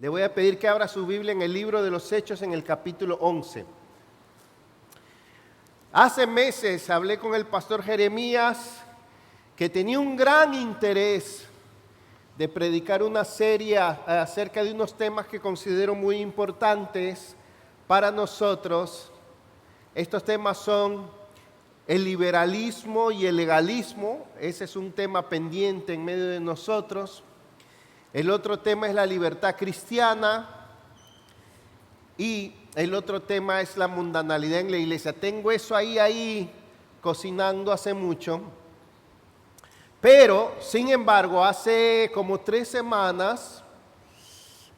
Le voy a pedir que abra su Biblia en el libro de los Hechos en el capítulo 11. Hace meses hablé con el pastor Jeremías, que tenía un gran interés de predicar una serie acerca de unos temas que considero muy importantes para nosotros. Estos temas son el liberalismo y el legalismo. Ese es un tema pendiente en medio de nosotros. El otro tema es la libertad cristiana y el otro tema es la mundanalidad en la iglesia. Tengo eso ahí cocinando hace mucho. Pero, sin embargo, hace como 3 semanas,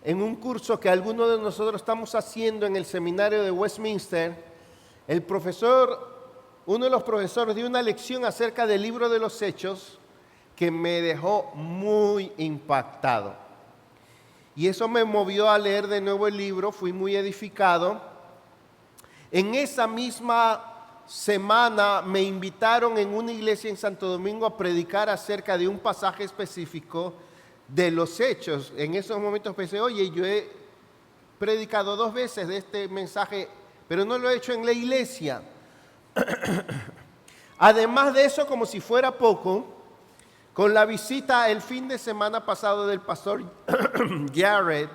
en un curso que algunos de nosotros estamos haciendo en el seminario de Westminster, uno de los profesores dio una lección acerca del libro de los Hechos que me dejó muy impactado. Y eso me movió a leer de nuevo el libro, fui muy edificado. En esa misma semana me invitaron en una iglesia en Santo Domingo a predicar acerca de un pasaje específico de los Hechos. En esos momentos pensé, oye, yo he predicado 2 veces de este mensaje, pero no lo he hecho en la iglesia. Además de eso, como si fuera poco, con la visita el fin de semana pasado del pastor Garrett,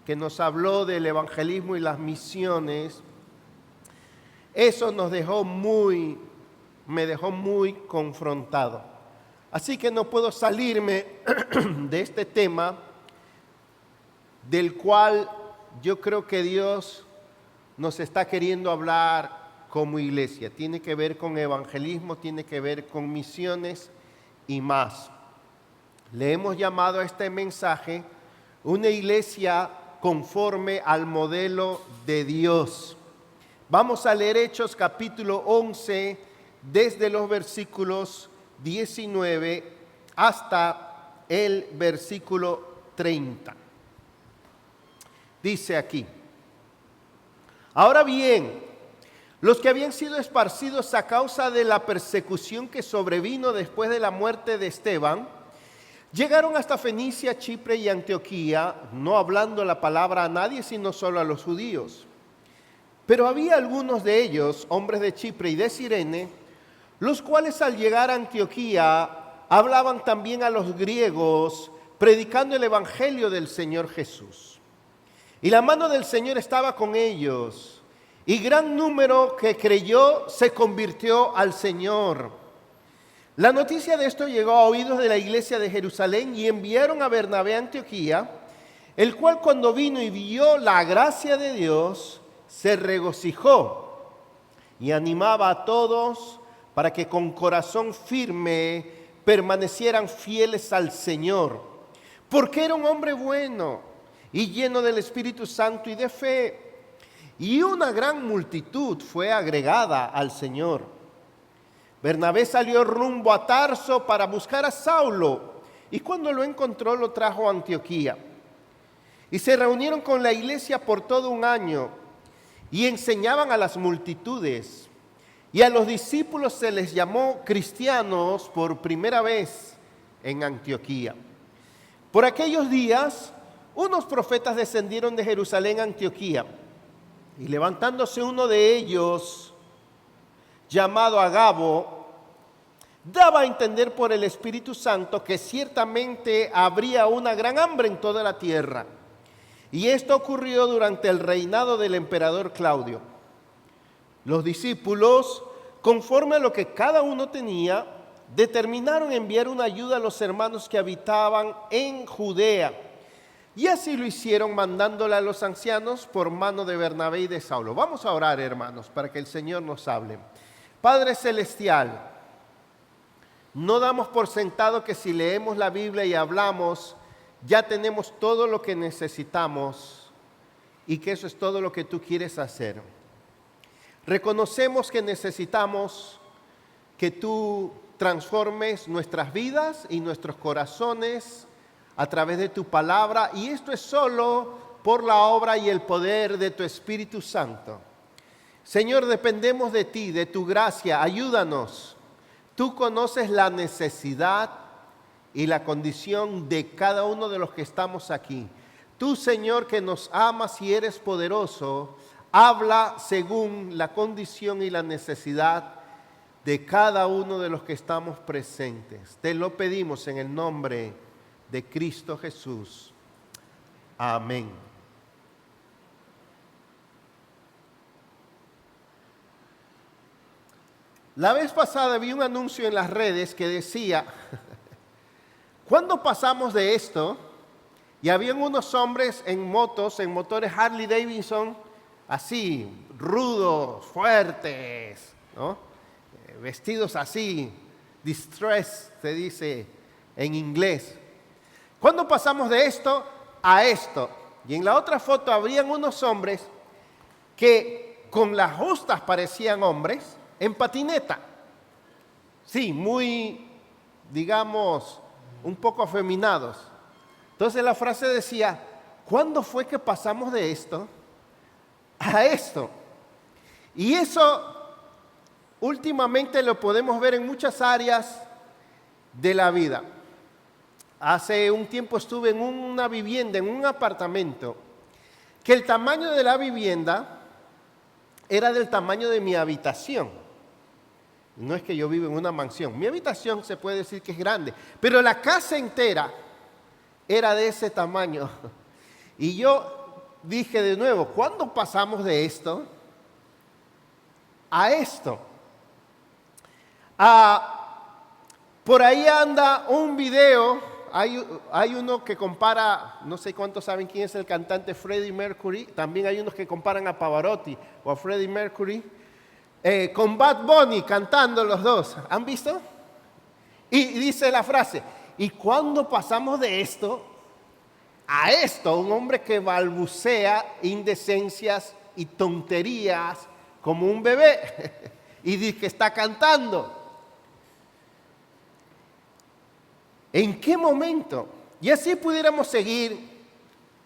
que nos habló del evangelismo y las misiones, eso me dejó muy confrontado. Así que no puedo salirme de este tema, del cual yo creo que Dios nos está queriendo hablar como iglesia. Tiene que ver con evangelismo, tiene que ver con misiones y más. Le hemos llamado a este mensaje una iglesia conforme al modelo de Dios. Vamos a leer Hechos capítulo 11 desde los versículos 19 hasta el versículo 30. Dice aquí: ahora bien, los que habían sido esparcidos a causa de la persecución que sobrevino después de la muerte de Esteban, llegaron hasta Fenicia, Chipre y Antioquía, no hablando la palabra a nadie, sino solo a los judíos. Pero había algunos de ellos, hombres de Chipre y de Cirene, los cuales al llegar a Antioquía hablaban también a los griegos, predicando el evangelio del Señor Jesús. Y la mano del Señor estaba con ellos, y gran número que creyó se convirtió al Señor. La noticia de esto llegó a oídos de la iglesia de Jerusalén y enviaron a Bernabé a Antioquía, el cual cuando vino y vio la gracia de Dios, se regocijó y animaba a todos para que con corazón firme permanecieran fieles al Señor, porque era un hombre bueno y lleno del Espíritu Santo y de fe. Y una gran multitud fue agregada al Señor. Bernabé salió rumbo a Tarso para buscar a Saulo, y cuando lo encontró lo trajo a Antioquía. Y se reunieron con la iglesia por todo un año, y enseñaban a las multitudes. Y a los discípulos se les llamó cristianos por primera vez en Antioquía. Por aquellos días, unos profetas descendieron de Jerusalén a Antioquía. Y levantándose uno de ellos, llamado Agabo, daba a entender por el Espíritu Santo que ciertamente habría una gran hambre en toda la tierra. Y esto ocurrió durante el reinado del emperador Claudio. Los discípulos, conforme a lo que cada uno tenía, determinaron enviar una ayuda a los hermanos que habitaban en Judea. Y así lo hicieron, mandándole a los ancianos por mano de Bernabé y de Saulo. Vamos a orar, hermanos, para que el Señor nos hable. Padre celestial, no damos por sentado que si leemos la Biblia y hablamos, ya tenemos todo lo que necesitamos y que eso es todo lo que tú quieres hacer. Reconocemos que necesitamos que tú transformes nuestras vidas y nuestros corazones a través de tu palabra, y esto es solo por la obra y el poder de tu Espíritu Santo. Señor, dependemos de ti, de tu gracia, ayúdanos. Tú conoces la necesidad y la condición de cada uno de los que estamos aquí. Tú, Señor, que nos amas y eres poderoso, habla según la condición y la necesidad de cada uno de los que estamos presentes. Te lo pedimos en el nombre de Cristo Jesús. Amén. La vez pasada vi un anuncio en las redes que decía, ¿cuándo pasamos de esto? Y habían unos hombres en motos, en motores Harley Davidson, así, rudos, fuertes, ¿no? Vestidos así, distress, se dice en inglés. ¿Cuándo pasamos de esto a esto? Y en la otra foto habrían unos hombres que con las justas parecían hombres, en patineta. Sí, muy, digamos, un poco afeminados. Entonces la frase decía, ¿cuándo fue que pasamos de esto a esto? Y eso últimamente lo podemos ver en muchas áreas de la vida. Hace un tiempo estuve en una vivienda, en un apartamento, que el tamaño de la vivienda era del tamaño de mi habitación. No es que yo vivo en una mansión. Mi habitación se puede decir que es grande, pero la casa entera era de ese tamaño. Y yo dije de nuevo, ¿cuándo pasamos de esto a esto? Por ahí anda un video, hay uno que compara, no sé cuántos saben quién es el cantante Freddie Mercury, también hay unos que comparan a Pavarotti o a Freddie Mercury, con Bad Bunny cantando los dos. ¿Han visto? Y dice la frase, ¿y cuándo pasamos de esto a esto? Un hombre que balbucea indecencias y tonterías como un bebé y dice que está cantando. ¿En qué momento? Y así pudiéramos seguir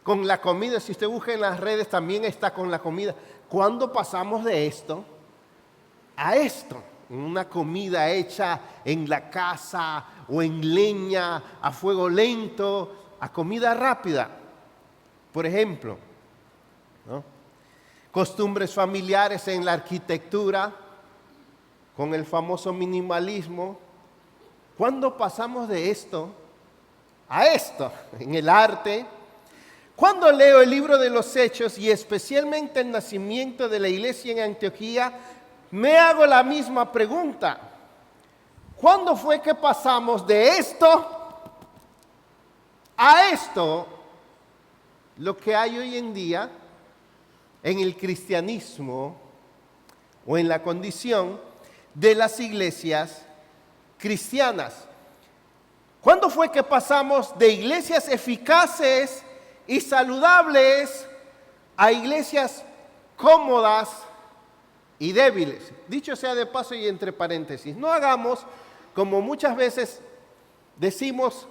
con la comida. Si usted busca en las redes, también está con la comida. ¿Cuándo pasamos de esto a esto? Una comida hecha en la casa o en leña, a fuego lento, a comida rápida. Por ejemplo, ¿no? Costumbres familiares en la arquitectura, con el famoso minimalismo. ¿Cuándo pasamos de esto a esto? En el arte. Cuando leo el libro de los Hechos y especialmente el nacimiento de la iglesia en Antioquía, me hago la misma pregunta. ¿Cuándo fue que pasamos de esto a esto? Lo que hay hoy en día en el cristianismo o en la condición de las iglesias cristianas. ¿Cuándo fue que pasamos de iglesias eficaces y saludables a iglesias cómodas y débiles? Dicho sea de paso y entre paréntesis, no hagamos como muchas veces decimos,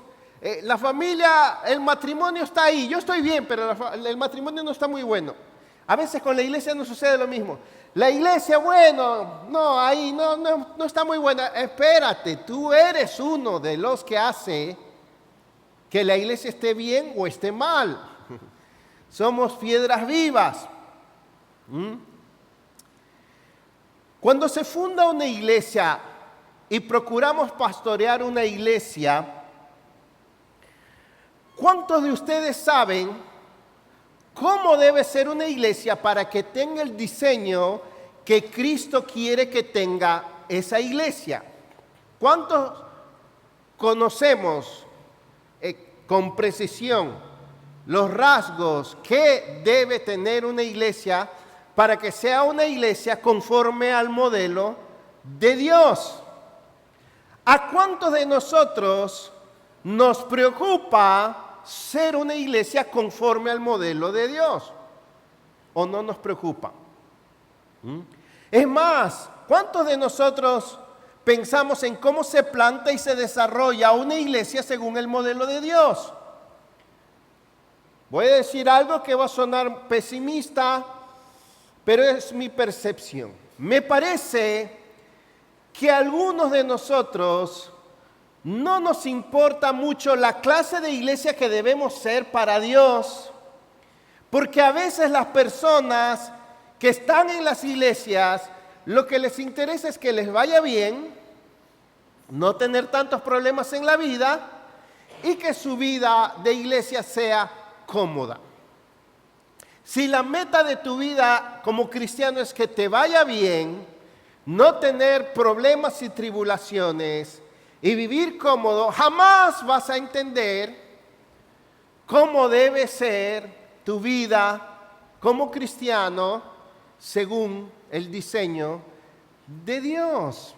la familia, el matrimonio está ahí, yo estoy bien, pero el matrimonio no está muy bueno. A veces con la iglesia no sucede lo mismo. La iglesia, bueno, no, ahí no está muy buena. Espérate, tú eres uno de los que hace que la iglesia esté bien o esté mal. Somos piedras vivas. Cuando se funda una iglesia y procuramos pastorear una iglesia, ¿cuántos de ustedes saben cómo debe ser una iglesia para que tenga el diseño que Cristo quiere que tenga esa iglesia? ¿Cuántos conocemos con precisión los rasgos que debe tener una iglesia para que sea una iglesia conforme al modelo de Dios? ¿A cuántos de nosotros nos preocupa ser una iglesia conforme al modelo de Dios? ¿O no nos preocupa? Es más, ¿cuántos de nosotros pensamos en cómo se planta y se desarrolla una iglesia según el modelo de Dios? Voy a decir algo que va a sonar pesimista, pero es mi percepción. Me parece que a algunos de nosotros no nos importa mucho la clase de iglesia que debemos ser para Dios, Porque a veces las personas que están en las iglesias, lo que les interesa es que les vaya bien, no tener tantos problemas en la vida y que su vida de iglesia sea cómoda. Si la meta de tu vida como cristiano es que te vaya bien, no tener problemas y tribulaciones y vivir cómodo, jamás vas a entender cómo debe ser tu vida como cristiano según el diseño de Dios.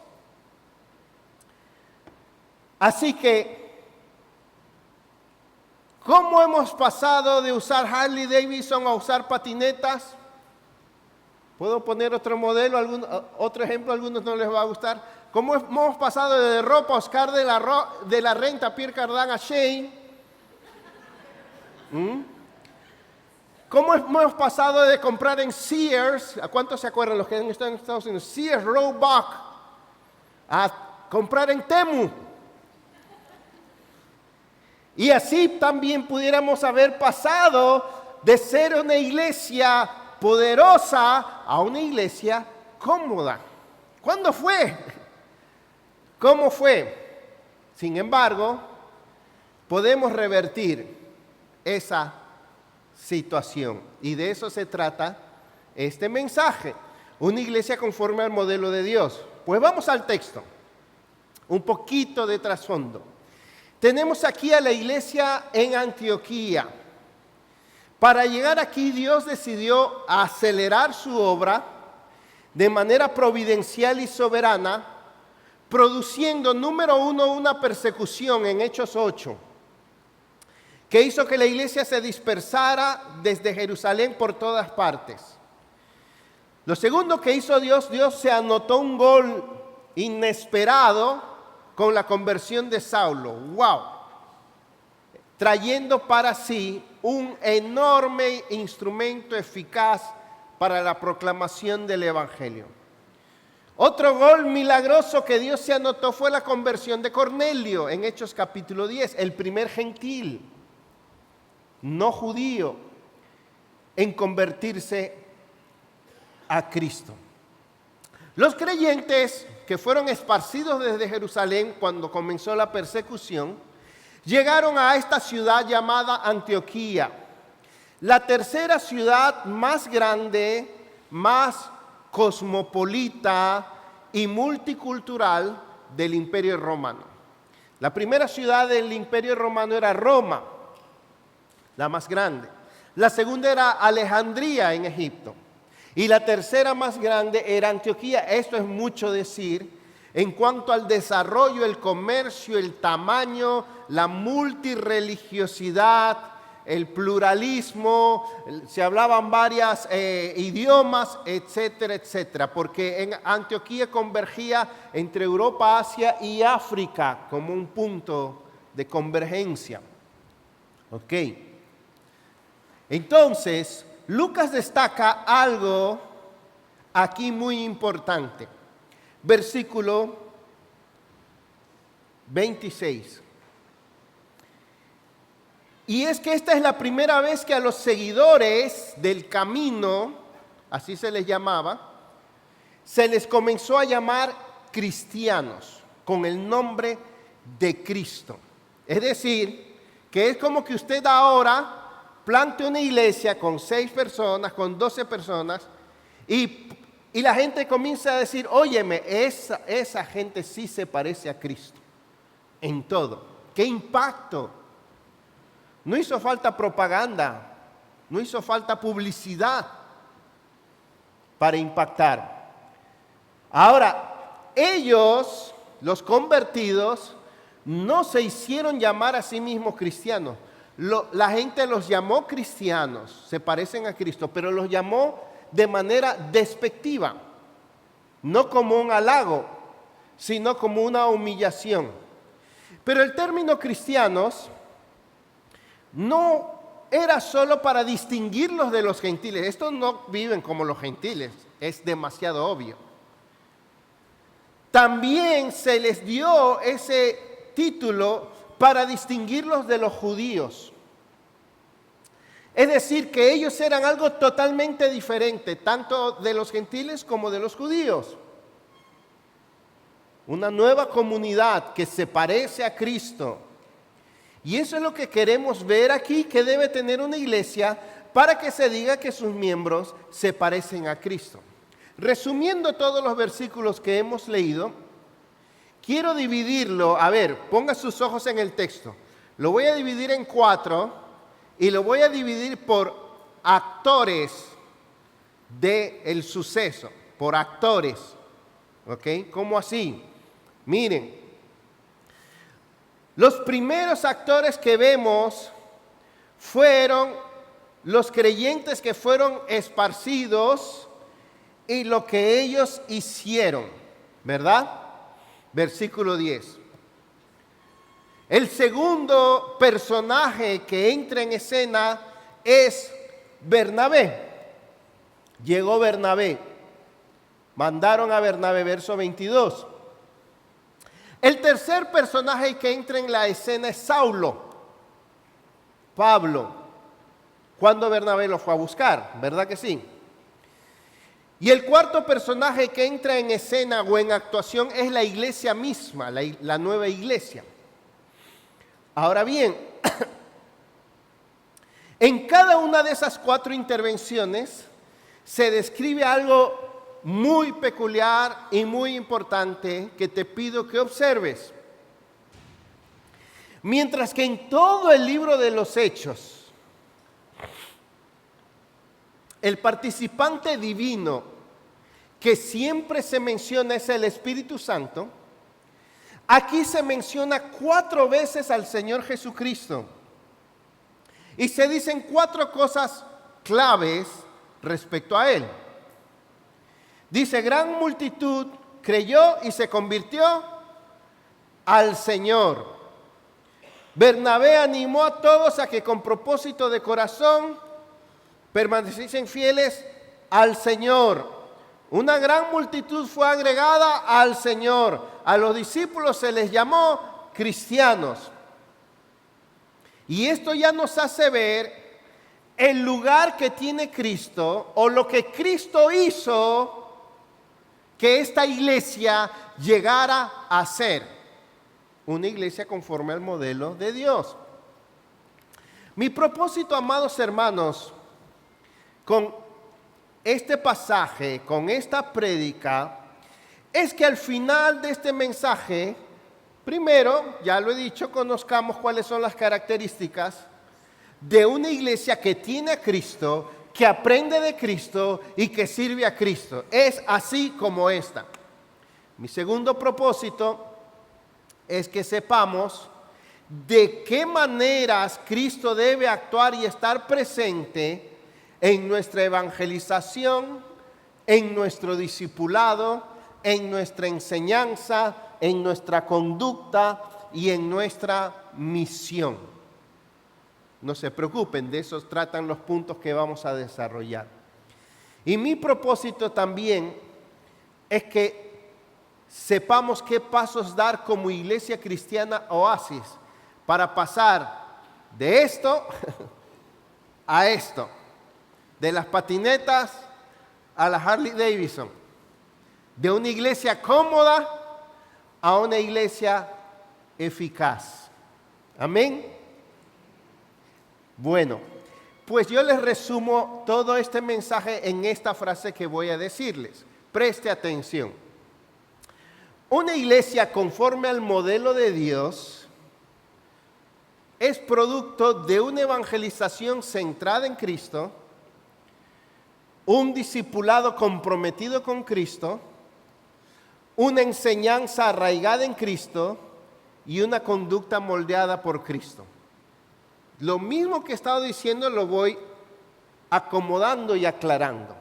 Así que, ¿cómo hemos pasado de usar Harley Davidson a usar patinetas? ¿Puedo poner otro modelo, otro ejemplo? A algunos no les va a gustar. ¿Cómo hemos pasado de ropa Oscar de la Renta, Pierre Cardin a Shane? ¿Cómo hemos pasado de comprar en Sears, a cuántos se acuerdan los que están en Estados Unidos, Sears, Roebuck, a comprar en Temu? Y así también pudiéramos haber pasado de ser una iglesia poderosa a una iglesia cómoda. ¿Cuándo fue? ¿Cómo fue? Sin embargo, podemos revertir esa situación. Y de eso se trata este mensaje. Una iglesia conforme al modelo de Dios. Pues vamos al texto. Un poquito de trasfondo. Tenemos aquí a la iglesia en Antioquía. Para llegar aquí, Dios decidió acelerar su obra de manera providencial y soberana, produciendo, número uno, una persecución en Hechos 8, que hizo que la iglesia se dispersara desde Jerusalén por todas partes. Lo segundo que hizo Dios se anotó un gol inesperado con la conversión de Saulo. ¡Wow! Trayendo para sí un enorme instrumento eficaz para la proclamación del Evangelio. Otro gol milagroso que Dios se anotó fue la conversión de Cornelio en Hechos capítulo 10, el primer gentil, no judío, en convertirse a Cristo. Los creyentes que fueron esparcidos desde Jerusalén cuando comenzó la persecución, llegaron a esta ciudad llamada Antioquía, la tercera ciudad más grande, más cosmopolita y multicultural del Imperio Romano. La primera ciudad del Imperio Romano era Roma, la más grande. La segunda era Alejandría en Egipto. Y la tercera más grande era Antioquía. Esto es mucho decir en cuanto al desarrollo, el comercio, el tamaño, la multireligiosidad, el pluralismo, se hablaban varios idiomas, etcétera, etcétera, porque en Antioquía convergía entre Europa, Asia y África como un punto de convergencia. Ok. Entonces, Lucas destaca algo aquí muy importante. Versículo 26. Y es que esta es la primera vez que a los seguidores del camino, así se les llamaba, se les comenzó a llamar cristianos, con el nombre de Cristo. Es decir, que es como que usted ahora plante una iglesia con 6 personas, con 12 personas, y la gente comienza a decir, óyeme, esa gente sí se parece a Cristo en todo. ¡Qué impacto! No hizo falta propaganda, no hizo falta publicidad para impactar. Ahora, ellos, los convertidos, no se hicieron llamar a sí mismos cristianos. La gente los llamó cristianos, se parecen a Cristo, pero los llamó de manera despectiva, no como un halago, sino como una humillación. Pero el término cristianos no era solo para distinguirlos de los gentiles. Estos no viven como los gentiles, es demasiado obvio. También se les dio ese título para distinguirlos de los judíos. Es decir, que ellos eran algo totalmente diferente, tanto de los gentiles como de los judíos. Una nueva comunidad que se parece a Cristo. Y eso es lo que queremos ver aquí, que debe tener una iglesia para que se diga que sus miembros se parecen a Cristo. Resumiendo todos los versículos que hemos leído, quiero dividirlo. A ver, ponga sus ojos en el texto. Lo voy a dividir en 4 y lo voy a dividir por actores del suceso, por actores. ¿Ok? ¿Cómo así? Miren, los primeros actores que vemos fueron los creyentes que fueron esparcidos y lo que ellos hicieron, ¿verdad? Versículo 10. El segundo personaje que entra en escena es Bernabé. Llegó Bernabé. Mandaron a Bernabé, verso 22. El tercer personaje que entra en la escena es Saulo, Pablo, cuando Bernabé lo fue a buscar, ¿verdad que sí? Y el cuarto personaje que entra en escena o en actuación es la iglesia misma, la nueva iglesia. Ahora bien, en cada una de esas 4 intervenciones se describe algo muy peculiar y muy importante que te pido que observes. Mientras que en todo el libro de los Hechos, el participante divino que siempre se menciona es el Espíritu Santo, aquí se menciona 4 veces al Señor Jesucristo. Y se dicen 4 cosas claves respecto a Él. Dice, gran multitud creyó y se convirtió al Señor. Bernabé animó a todos a que con propósito de corazón permaneciesen fieles al Señor. Una gran multitud fue agregada al Señor. A los discípulos se les llamó cristianos. Y esto ya nos hace ver el lugar que tiene Cristo o lo que Cristo hizo que esta iglesia llegara a ser una iglesia conforme al modelo de Dios. Mi propósito, amados hermanos, con este pasaje, con esta prédica, es que al final de este mensaje, primero, ya lo he dicho, conozcamos cuáles son las características de una iglesia que tiene a Cristo, que aprende de Cristo y que sirve a Cristo. Es así como esta. Mi segundo propósito es que sepamos de qué maneras Cristo debe actuar y estar presente en nuestra evangelización, en nuestro discipulado, en nuestra enseñanza, en nuestra conducta y en nuestra misión. No se preocupen, de esos tratan los puntos que vamos a desarrollar. Y mi propósito también es que sepamos qué pasos dar como iglesia cristiana Oasis para pasar de esto a esto, de las patinetas a la Harley Davidson, de una iglesia cómoda a una iglesia eficaz. Amén. Bueno, pues yo les resumo todo este mensaje en esta frase que voy a decirles. Preste atención. Una iglesia conforme al modelo de Dios es producto de una evangelización centrada en Cristo, un discipulado comprometido con Cristo, una enseñanza arraigada en Cristo y una conducta moldeada por Cristo. Lo mismo que he estado diciendo lo voy acomodando y aclarando.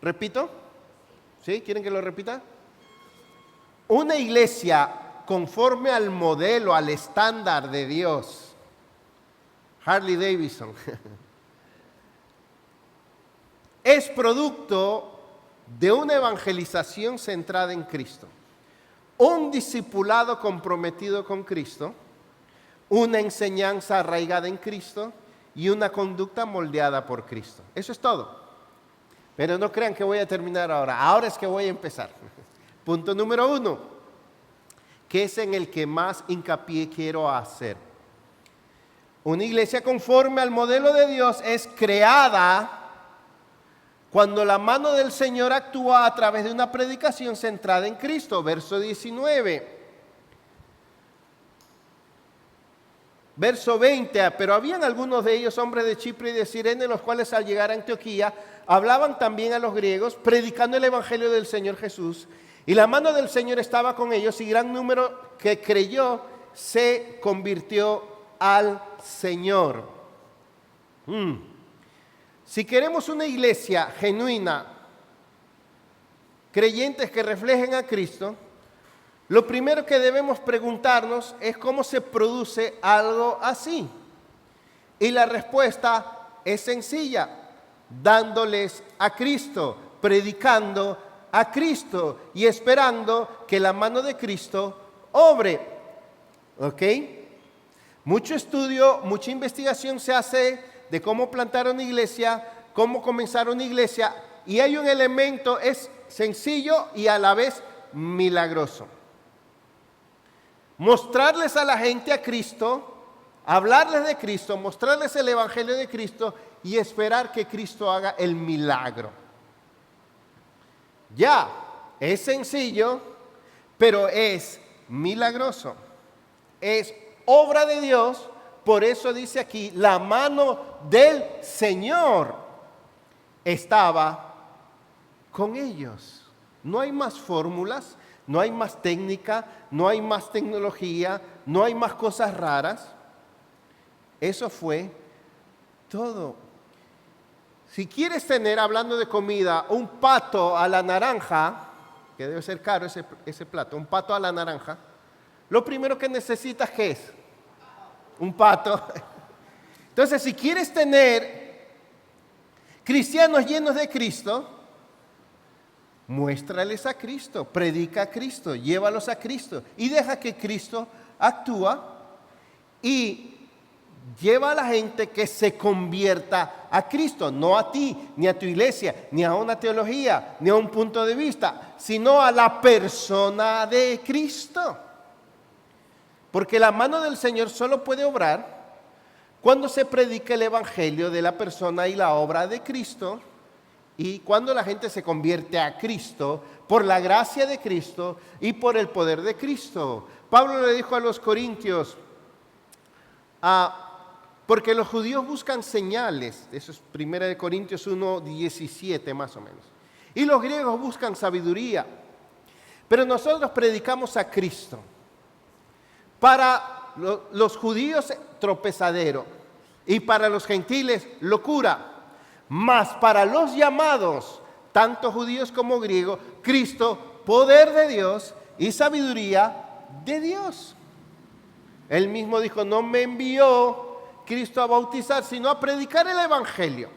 ¿Repito? ¿Sí? ¿Quieren que lo repita? Una iglesia conforme al modelo, al estándar de Dios, Harley Davidson, es producto de una evangelización centrada en Cristo, un discipulado comprometido con Cristo, una enseñanza arraigada en Cristo y una conducta moldeada por Cristo. Eso es todo. Pero no crean que voy a terminar ahora. Ahora es que voy a empezar. Punto número 1, que es en el que más hincapié quiero hacer. Una iglesia conforme al modelo de Dios es creada cuando la mano del Señor actúa a través de una predicación centrada en Cristo. Verso 19. Verso 20, pero habían algunos de ellos, hombres de Chipre y de Cirene, los cuales al llegar a Antioquía hablaban también a los griegos, predicando el evangelio del Señor Jesús. Y la mano del Señor estaba con ellos, y gran número que creyó se convirtió al Señor. Si queremos una iglesia genuina, creyentes que reflejen a Cristo, lo primero que debemos preguntarnos es cómo se produce algo así. Y la respuesta es sencilla: dándoles a Cristo, predicando a Cristo y esperando que la mano de Cristo obre. ¿Ok? Mucho estudio, mucha investigación se hace de cómo plantar una iglesia, cómo comenzar una iglesia, y hay un elemento, es sencillo y a la vez milagroso. Mostrarles a la gente a Cristo, hablarles de Cristo, mostrarles el evangelio de Cristo y esperar que Cristo haga el milagro. Ya, es sencillo, pero es milagroso. Es obra de Dios, por eso dice aquí, la mano del Señor estaba con ellos. No hay más fórmulas, no hay más técnica, no hay más tecnología, no hay más cosas raras. Eso fue todo. Si quieres tener, hablando de comida, un pato a la naranja, que debe ser caro ese plato, un pato a la naranja, lo primero que necesitas, ¿qué es? Un pato. Entonces, si quieres tener cristianos llenos de Cristo, muéstrales a Cristo, predica a Cristo, llévalos a Cristo y deja que Cristo actúa y lleva a la gente que se convierta a Cristo, no a ti, ni a tu iglesia, ni a una teología, ni a un punto de vista, sino a la persona de Cristo. Porque la mano del Señor solo puede obrar cuando se predica el evangelio de la persona y la obra de Cristo, y cuando la gente se convierte a Cristo por la gracia de Cristo y por el poder de Cristo. Pablo le dijo a los corintios, porque los judíos buscan señales, eso es 1 Corintios 1:17 más o menos, y los griegos buscan sabiduría, pero nosotros predicamos a Cristo. Para los judíos tropezadero y para los gentiles locura, mas para los llamados, tanto judíos como griegos, Cristo, poder de Dios y sabiduría de Dios. Él mismo dijo, no me envió Cristo a bautizar, sino a predicar el evangelio,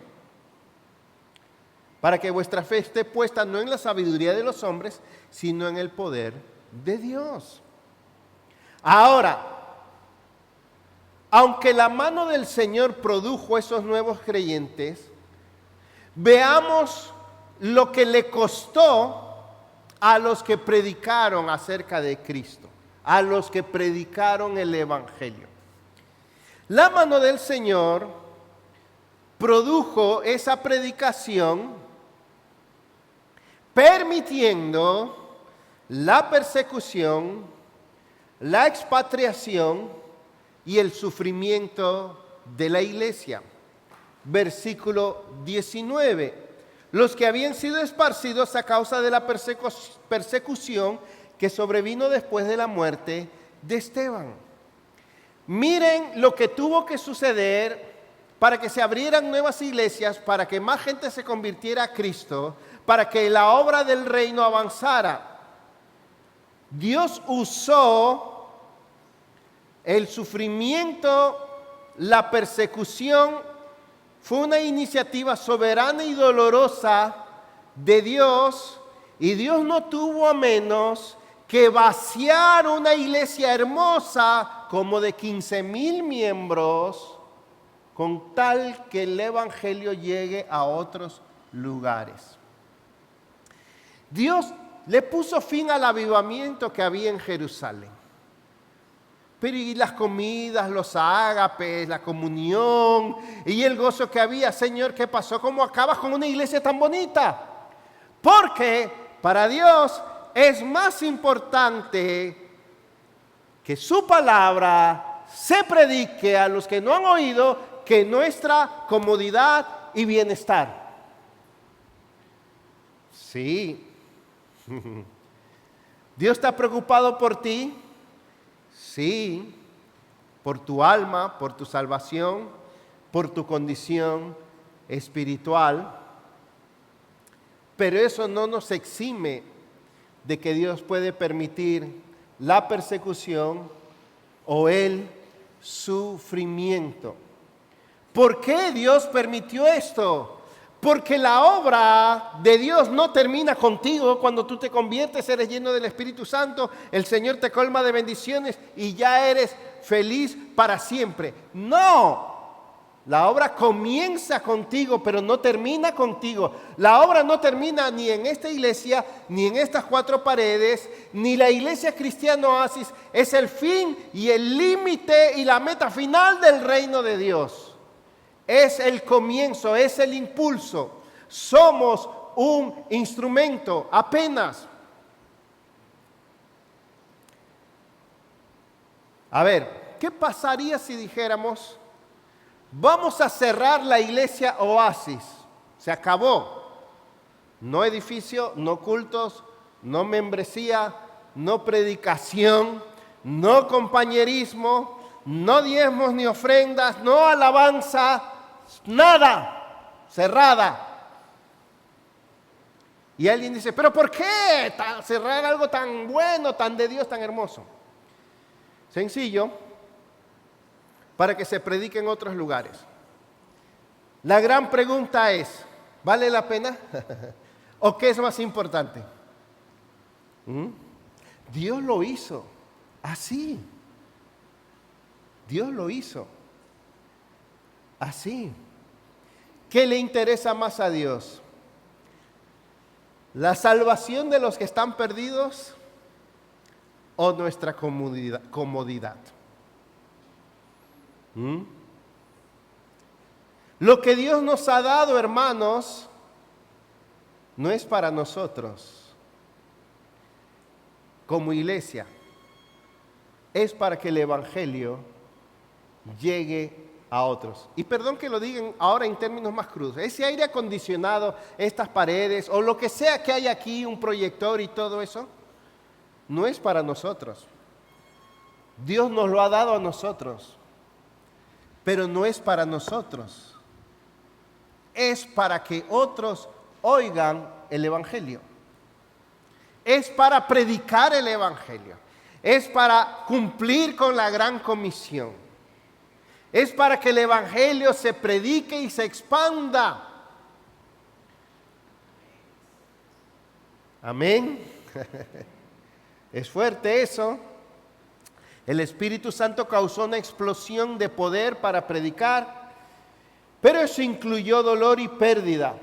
para que vuestra fe esté puesta no en la sabiduría de los hombres, sino en el poder de Dios. Ahora, aunque la mano del Señor produjo esos nuevos creyentes, veamos lo que le costó a los que predicaron acerca de Cristo, a los que predicaron el evangelio. La mano del Señor produjo esa predicación permitiendo la persecución, la expatriación y el sufrimiento de la iglesia. Versículo 19. Los que habían sido esparcidos a causa de la persecución que sobrevino después de la muerte de Esteban. Miren lo que tuvo que suceder para que se abrieran nuevas iglesias, para que más gente se convirtiera a Cristo, para que la obra del reino avanzara. Dios usó el sufrimiento, la persecución, fue una iniciativa soberana y dolorosa de Dios, y Dios no tuvo a menos que vaciar una iglesia hermosa como de 15,000 miembros con tal que el evangelio llegue a otros lugares. Dios le puso fin al avivamiento que había en Jerusalén. Pero y las comidas, los ágapes, la comunión y el gozo que había, Señor, ¿qué pasó? ¿Cómo acabas con una iglesia tan bonita? Porque para Dios es más importante que su palabra se predique a los que no han oído que nuestra comodidad y bienestar. Sí. Dios está preocupado por ti. Sí, por tu alma, por tu salvación, por tu condición espiritual. Pero eso no nos exime de que Dios puede permitir la persecución o el sufrimiento. ¿Por qué Dios permitió esto? Porque la obra de Dios no termina contigo cuando tú te conviertes, eres lleno del Espíritu Santo, el Señor te colma de bendiciones y ya eres feliz para siempre. No, la obra comienza contigo, pero no termina contigo. La obra no termina ni en esta iglesia, ni en estas 4 paredes, ni la iglesia cristiana Oasis. Es el fin y el límite y la meta final del reino de Dios. Es el comienzo, es el impulso. Somos un instrumento apenas. A ver, ¿qué pasaría si dijéramos, vamos a cerrar la iglesia Oasis? Se acabó. No edificio, no cultos, no membresía, no predicación, no compañerismo, no diezmos ni ofrendas, no alabanza. Nada, cerrada. Y alguien dice, ¿pero por qué cerrar algo tan bueno, tan de Dios, tan hermoso? Sencillo, para que se predique en otros lugares. La gran pregunta es, ¿vale la pena? ¿O qué es más importante? Dios lo hizo así. Dios lo hizo así. ¿Qué le interesa más a Dios? ¿La salvación de los que están perdidos o nuestra comodidad? Lo que Dios nos ha dado, hermanos, no es para nosotros como iglesia. Es para que el evangelio llegue a otros. Y perdón que lo digan ahora en términos más crudos. Ese aire acondicionado, estas paredes o lo que sea que hay aquí, un proyector y todo eso, no es para nosotros. Dios nos lo ha dado a nosotros, pero no es para nosotros. Es para que otros oigan el evangelio. Es para predicar el evangelio. Es para cumplir con la gran comisión. Es para que el evangelio se predique y se expanda. Amén. Es fuerte eso. El Espíritu Santo causó una explosión de poder para predicar, pero eso incluyó dolor y pérdida.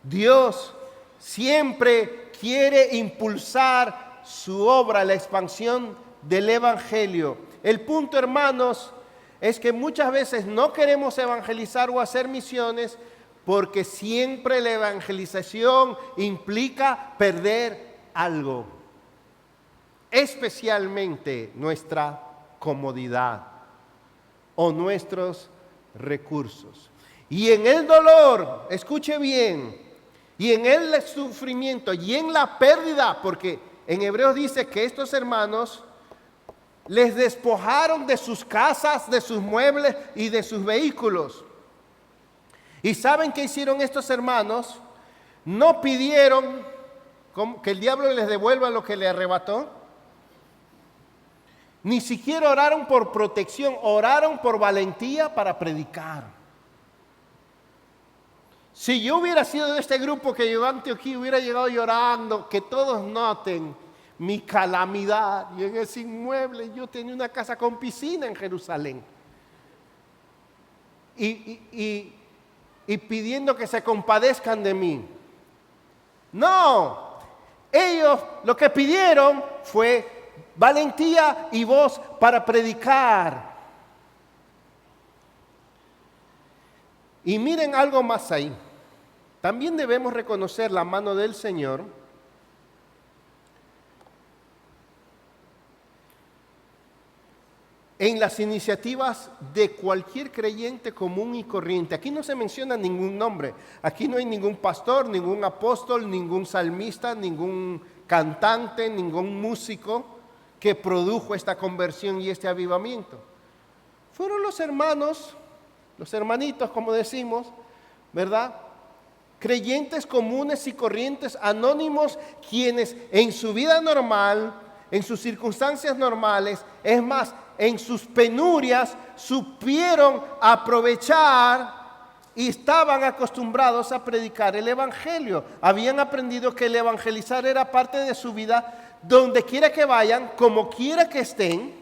Dios siempre quiere impulsar su obra, la expansión del evangelio. El punto, hermanos, es que muchas veces no queremos evangelizar o hacer misiones porque siempre la evangelización implica perder algo, especialmente nuestra comodidad o nuestros recursos. Y en el dolor, escuche bien, y en el sufrimiento y en la pérdida, porque en Hebreos dice que estos hermanos les despojaron de sus casas, de sus muebles y de sus vehículos. ¿Y saben qué hicieron estos hermanos? No pidieron que el diablo les devuelva lo que le arrebató. Ni siquiera oraron por protección, oraron por valentía para predicar. Si yo hubiera sido de este grupo que llegó a Antioquía, hubiera llegado llorando, que todos noten mi calamidad. Y en ese inmueble yo tenía una casa con piscina en Jerusalén. y pidiendo que se compadezcan de mí. No, ellos lo que pidieron fue valentía y voz para predicar. Y miren algo más ahí. También debemos reconocer la mano del Señor en las iniciativas de cualquier creyente común y corriente. Aquí no se menciona ningún nombre. Aquí no hay ningún pastor, ningún apóstol, ningún salmista, ningún cantante, ningún músico que produjo esta conversión y este avivamiento. Fueron los hermanos, los hermanitos, como decimos, ¿verdad? Creyentes comunes y corrientes, anónimos, quienes en su vida normal, en sus circunstancias normales, es más, en sus penurias, supieron aprovechar y estaban acostumbrados a predicar el evangelio. Habían aprendido que el evangelizar era parte de su vida, donde quiera que vayan, como quiera que estén.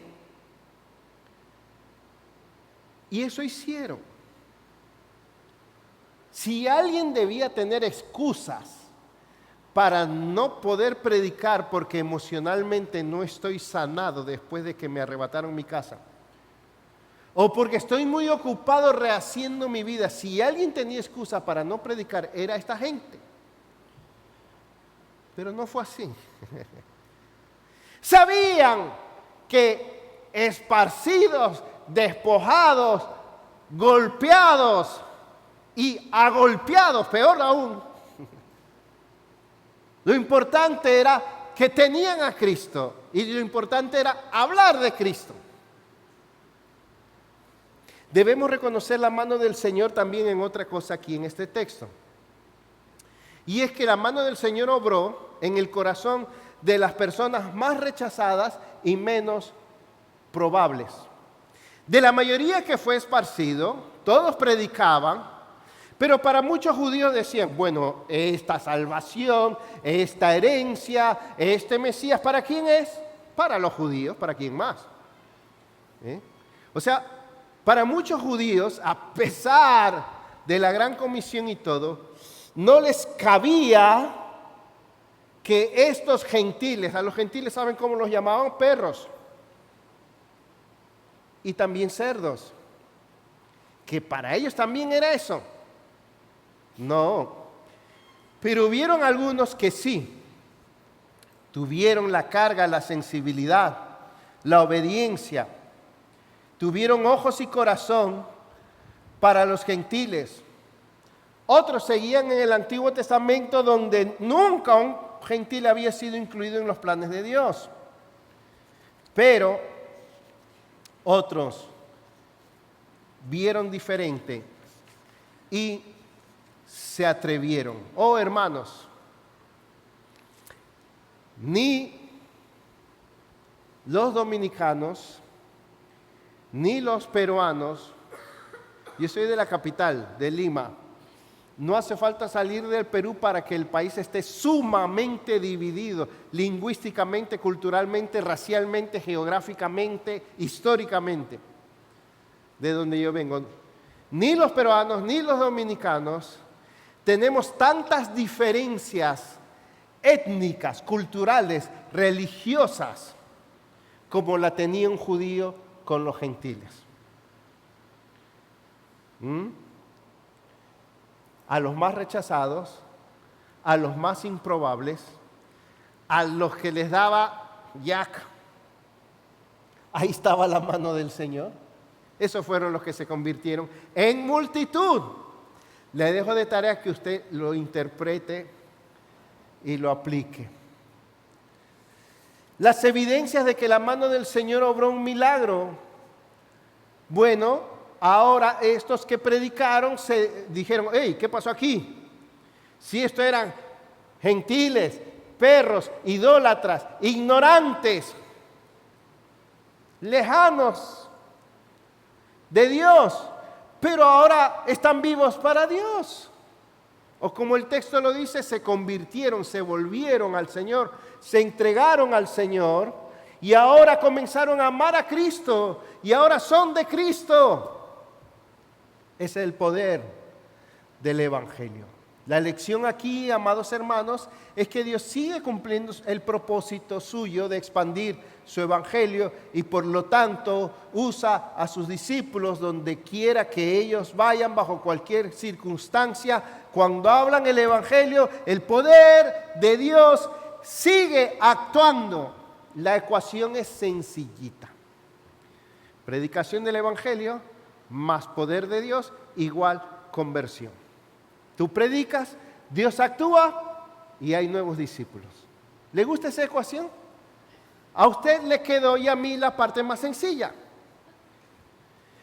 Y eso hicieron. Si alguien debía tener excusas para no poder predicar porque emocionalmente no estoy sanado después de que me arrebataron mi casa, o porque estoy muy ocupado rehaciendo mi vida, si alguien tenía excusa para no predicar, era esta gente. Pero no fue así. Sabían que esparcidos, despojados, golpeados y agolpeados, peor aún, lo importante era que tenían a Cristo y lo importante era hablar de Cristo. Debemos reconocer la mano del Señor también en otra cosa aquí en este texto. Y es que la mano del Señor obró en el corazón de las personas más rechazadas y menos probables. De la mayoría que fue esparcido, todos predicaban. Pero para muchos judíos decían, bueno, esta salvación, esta herencia, este Mesías, ¿para quién es? Para los judíos, ¿para quién más? O sea, para muchos judíos, a pesar de la gran comisión y todo, no les cabía que estos gentiles, a los gentiles ¿saben cómo los llamaban? Perros. Y también cerdos, que para ellos también era eso. No, pero hubieron algunos que sí, tuvieron la carga, la sensibilidad, la obediencia, tuvieron ojos y corazón para los gentiles. Otros seguían en el Antiguo Testamento donde nunca un gentil había sido incluido en los planes de Dios. Pero otros vieron diferente y se atrevieron. Oh, hermanos, ni los dominicanos, ni los peruanos, yo soy de la capital, de Lima, no hace falta salir del Perú para que el país esté sumamente dividido, lingüísticamente, culturalmente, racialmente, geográficamente, históricamente, de donde yo vengo. Ni los peruanos, ni los dominicanos tenemos tantas diferencias étnicas, culturales, religiosas, como la tenía un judío con los gentiles. A los más rechazados, a los más improbables, a los que les daba yac, ahí estaba la mano del Señor. Esos fueron los que se convirtieron en multitud. Le dejo de tarea que usted lo interprete y lo aplique. Las evidencias de que la mano del Señor obró un milagro. Bueno, ahora estos que predicaron se dijeron, hey, ¿qué pasó aquí? Si esto eran gentiles, perros, idólatras, ignorantes, lejanos de Dios, pero ahora están vivos para Dios. O como el texto lo dice, se convirtieron, se volvieron al Señor, se entregaron al Señor y ahora comenzaron a amar a Cristo y ahora son de Cristo. Ese es el poder del Evangelio. La lección aquí, amados hermanos, es que Dios sigue cumpliendo el propósito suyo de expandir su Evangelio y por lo tanto usa a sus discípulos donde quiera que ellos vayan, bajo cualquier circunstancia. Cuando hablan el Evangelio, el poder de Dios sigue actuando. La ecuación es sencillita. Predicación del Evangelio más poder de Dios igual conversión. Tú predicas, Dios actúa y hay nuevos discípulos. ¿Le gusta esa ecuación? A usted le quedó y a mí la parte más sencilla.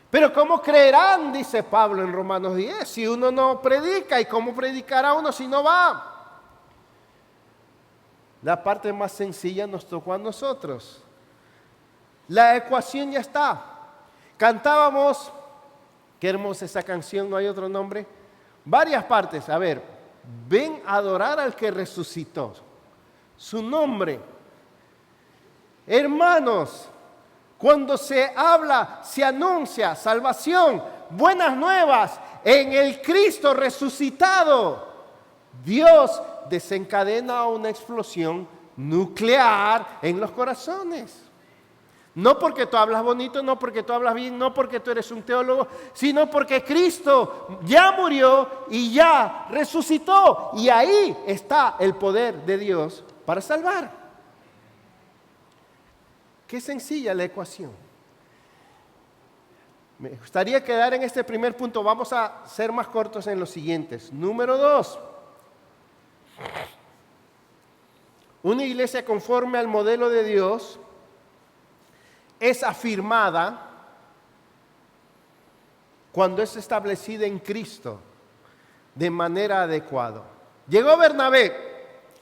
Pero ¿cómo creerán? Dice Pablo en Romanos 10, si uno no predica. ¿Y cómo predicará uno si no va? La parte más sencilla nos tocó a nosotros. La ecuación ya está. Cantábamos, qué hermosa esa canción, no hay otro nombre. Varias partes. A ver, ven a adorar al que resucitó. Su nombre. Hermanos, cuando se habla, se anuncia salvación, buenas nuevas en el Cristo resucitado, Dios desencadena una explosión nuclear en los corazones. No porque tú hablas bonito, no porque tú hablas bien, no porque tú eres un teólogo, sino porque Cristo ya murió y ya resucitó. Y ahí está el poder de Dios para salvar. Qué sencilla la ecuación. Me gustaría quedar en este primer punto. Vamos a ser más cortos en los siguientes. Número 2. Una iglesia conforme al modelo de Dios es afirmada cuando es establecida en Cristo de manera adecuada. Llegó Bernabé.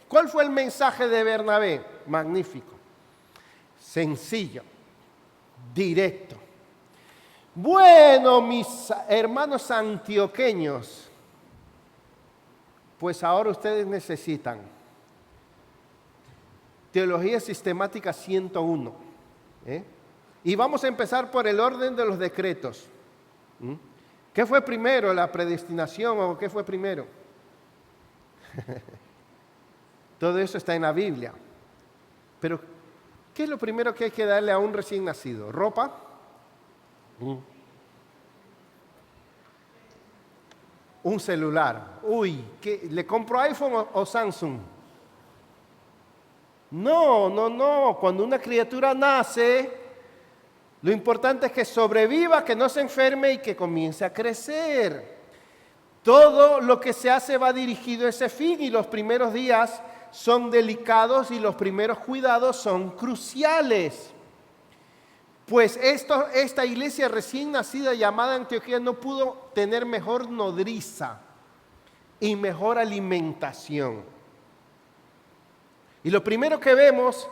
¿Cuál fue el mensaje de Bernabé? Magnífico, sencillo, directo. Bueno, mis hermanos antioqueños, pues ahora ustedes necesitan Teología Sistemática 101. Y vamos a empezar por el orden de los decretos. ¿Qué fue primero, la predestinación o qué fue primero? Todo eso está en la Biblia. Pero, ¿qué es lo primero que hay que darle a un recién nacido? ¿Ropa? Un celular. Uy, ¿le compro iPhone o Samsung? No. Cuando una criatura nace, lo importante es que sobreviva, que no se enferme y que comience a crecer. Todo lo que se hace va dirigido a ese fin y los primeros días son delicados y los primeros cuidados son cruciales. Pues esta iglesia recién nacida llamada Antioquía no pudo tener mejor nodriza y mejor alimentación. Y lo primero que vemos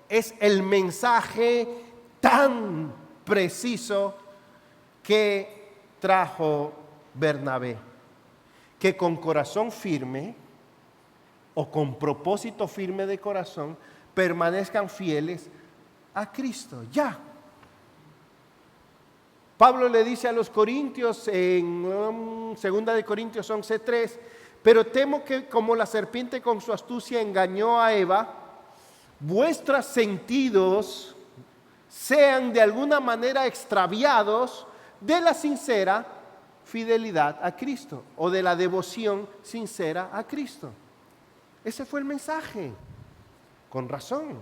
es el mensaje tan preciso que trajo Bernabé, que con corazón firme o con propósito firme de corazón permanezcan fieles a Cristo. Ya. Pablo le dice a los corintios en 2 de Corintios 11:3, pero temo que como la serpiente con su astucia engañó a Eva, vuestros sentidos sean de alguna manera extraviados de la sincera fidelidad a Cristo o de la devoción sincera a Cristo. Ese fue el mensaje, con razón.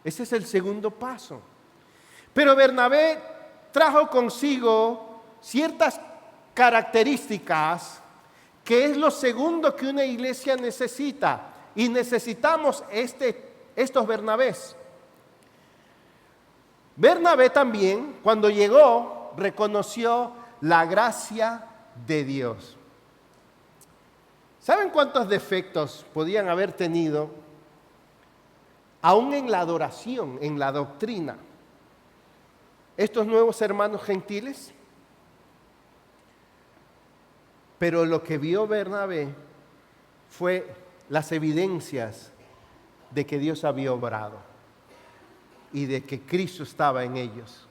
Ese es el segundo paso. Pero Bernabé trajo consigo ciertas características que es lo segundo que una iglesia necesita. Y necesitamos estos Bernabés. Bernabé también, cuando llegó, reconoció la gracia de Dios. ¿Saben cuántos defectos podían haber tenido? Aún en la adoración, en la doctrina, estos nuevos hermanos gentiles. Pero lo que vio Bernabé fue las evidencias de que Dios había obrado y de que Cristo estaba en ellos.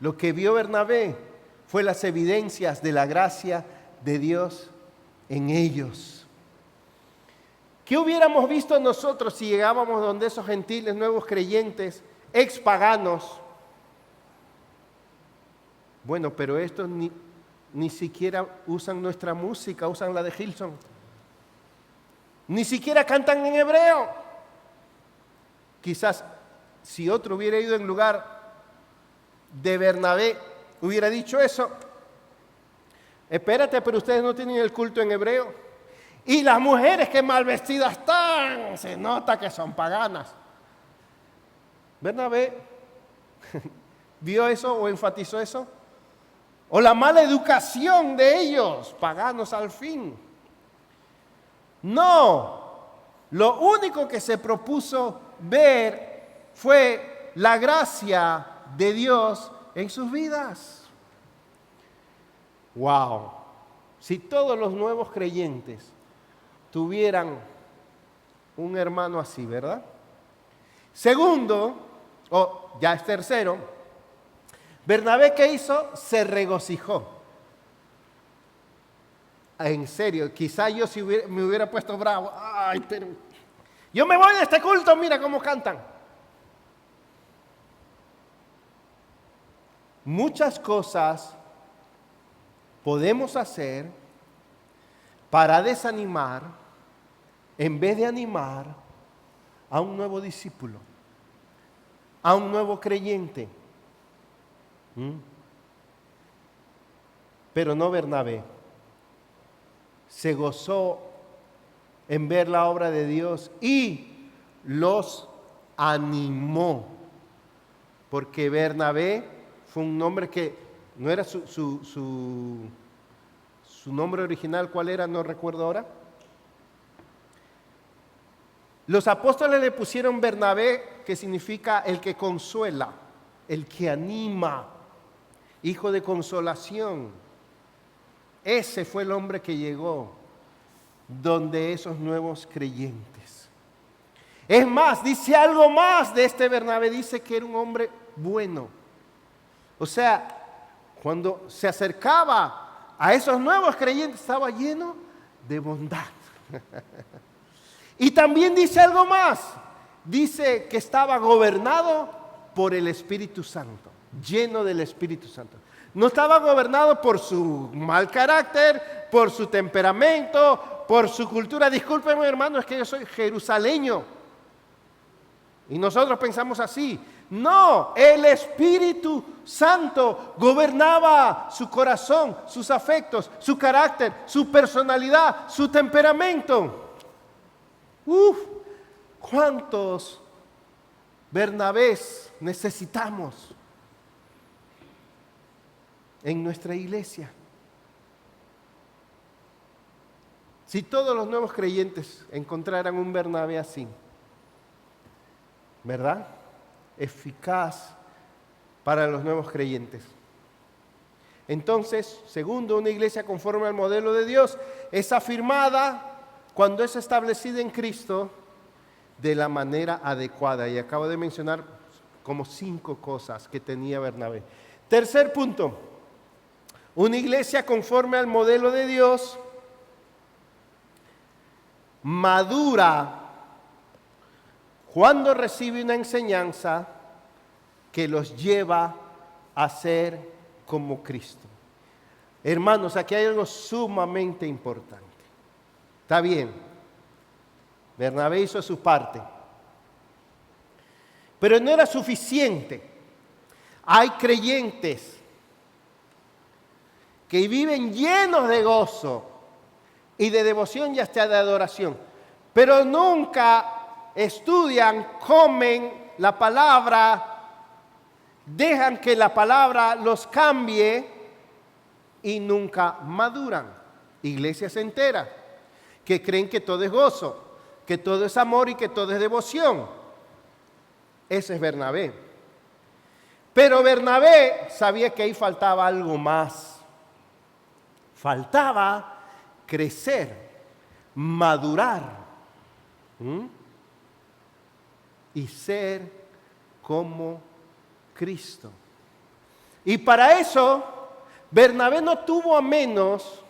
Lo que vio Bernabé fue las evidencias de la gracia de Dios en ellos. ¿Qué hubiéramos visto nosotros si llegábamos donde esos gentiles nuevos creyentes, ex paganos? Bueno, pero estos ni siquiera usan nuestra música, usan la de Hillsong. Ni siquiera cantan en hebreo. Quizás si otro hubiera ido en lugar de Bernabé, hubiera dicho eso. Espérate, pero ustedes no tienen el culto en hebreo. Y las mujeres que mal vestidas están, se nota que son paganas. Bernabé vio eso o enfatizó eso. O la mala educación de ellos, paganos al fin. No, lo único que se propuso ver fue la gracia de Dios en sus vidas. Wow, si todos los nuevos creyentes tuvieran un hermano así, ¿verdad? Segundo, o ya es tercero, Bernabé, ¿qué hizo? Se regocijó. En serio, quizá yo si me hubiera puesto bravo. Ay, pero yo me voy de este culto, mira cómo cantan. Muchas cosas podemos hacer para desanimar en vez de animar a un nuevo discípulo, a un nuevo creyente. Pero no Bernabé. Se gozó en ver la obra de Dios y los animó. Porque Bernabé fue un nombre que no era su nombre original. ¿Cuál era? No recuerdo ahora. Los apóstoles le pusieron Bernabé, que significa el que consuela, el que anima, hijo de consolación. Ese fue el hombre que llegó donde esos nuevos creyentes. Es más, dice algo más de este Bernabé, dice que era un hombre bueno. O sea, cuando se acercaba a esos nuevos creyentes estaba lleno de bondad. Y también dice algo más, dice que estaba gobernado por el Espíritu Santo, lleno del Espíritu Santo. No estaba gobernado por su mal carácter, por su temperamento, por su cultura. Discúlpenme, hermano, es que yo soy jerusaleño. Y nosotros pensamos así. No, el Espíritu Santo gobernaba su corazón, sus afectos, su carácter, su personalidad, su temperamento. ¿Cuántos Bernabés necesitamos en nuestra iglesia? Si todos los nuevos creyentes encontraran un Bernabé así, ¿verdad? Eficaz para los nuevos creyentes. Entonces, segundo, una iglesia conforme al modelo de Dios es afirmada cuando es establecida en Cristo de la manera adecuada. Y acabo de mencionar como 5 cosas que tenía Bernabé. Tercer punto, una iglesia conforme al modelo de Dios madura cuando recibe una enseñanza que los lleva a ser como Cristo. Hermanos, aquí hay algo sumamente importante. Está bien, Bernabé hizo su parte, pero no era suficiente. Hay creyentes que viven llenos de gozo y de devoción y hasta de adoración, pero nunca estudian, comen la palabra, dejan que la palabra los cambie y nunca maduran. Iglesias enteras que creen que todo es gozo, que todo es amor y que todo es devoción. Ese es Bernabé. Pero Bernabé sabía que ahí faltaba algo más. Faltaba crecer, madurar y ser como Cristo. Y para eso Bernabé no tuvo a menos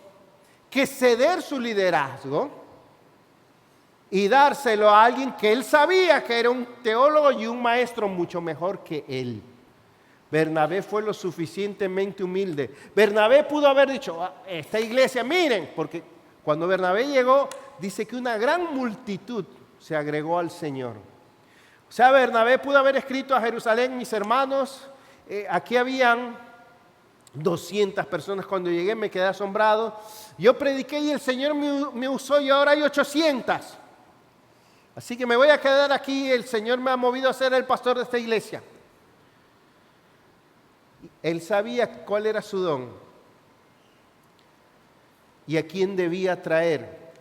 que ceder su liderazgo y dárselo a alguien que él sabía que era un teólogo y un maestro mucho mejor que él. Bernabé fue lo suficientemente humilde. Bernabé pudo haber dicho, esta iglesia, miren, porque cuando Bernabé llegó, dice que una gran multitud se agregó al Señor. O sea, Bernabé pudo haber escrito a Jerusalén, mis hermanos, aquí habían 200 personas cuando llegué, me quedé asombrado. Yo prediqué y el Señor me usó y ahora hay 800. Así que me voy a quedar aquí, el Señor me ha movido a ser el pastor de esta iglesia. Él sabía cuál era su don y a quién debía traer.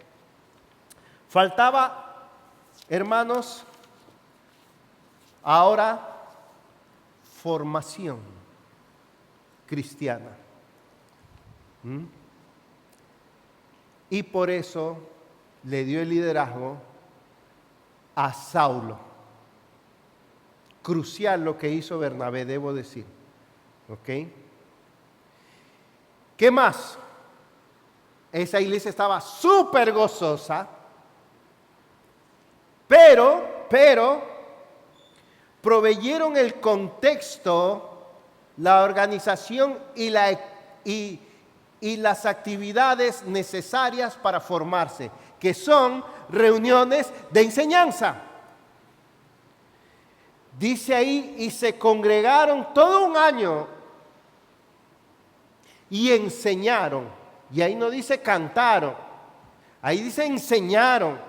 Faltaba, hermanos, ahora formación cristiana. Y por eso le dio el liderazgo a Saulo. Crucial lo que hizo Bernabé, debo decir. ¿Ok? ¿Qué más? Esa iglesia estaba súper gozosa, pero proveyeron el contexto, la organización y las actividades necesarias para formarse, que son reuniones de enseñanza. Dice ahí, y se congregaron todo un año y enseñaron. Y ahí no dice cantaron, ahí dice enseñaron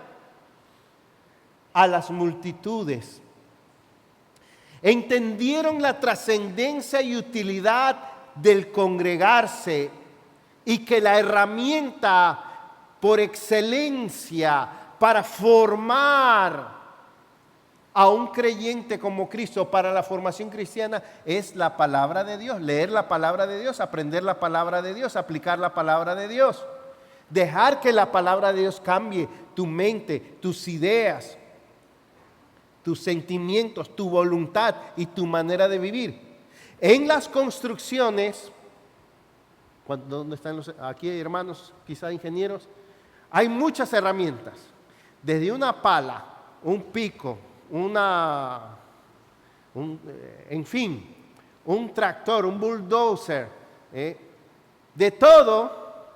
a las multitudes. Entendieron la trascendencia y utilidad del congregarse y que la herramienta por excelencia para formar a un creyente como Cristo, para la formación cristiana, es la palabra de Dios. Leer la palabra de Dios, aprender la palabra de Dios, aplicar la palabra de Dios. Dejar que la palabra de Dios cambie tu mente, tus ideas, tus sentimientos, tu voluntad y tu manera de vivir. En las construcciones, ¿dónde están aquí hermanos, quizá ingenieros? Hay muchas herramientas, desde una pala, un pico, en fin, un tractor, un bulldozer, de todo.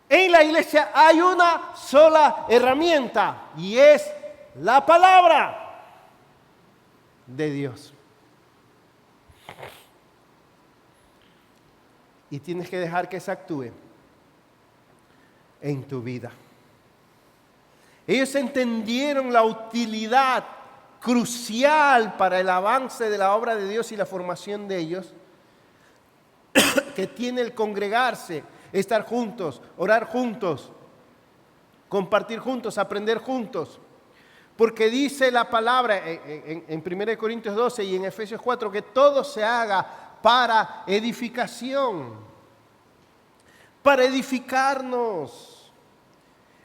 En la iglesia hay una sola herramienta y es la palabra de Dios. Y tienes que dejar que se actúe en tu vida. Ellos entendieron la utilidad crucial para el avance de la obra de Dios y la formación de ellos que tiene el congregarse, estar juntos, orar juntos, compartir juntos, aprender juntos. Porque dice la palabra en 1 Corintios 12 y en Efesios 4 que todo se haga para edificación, para edificarnos.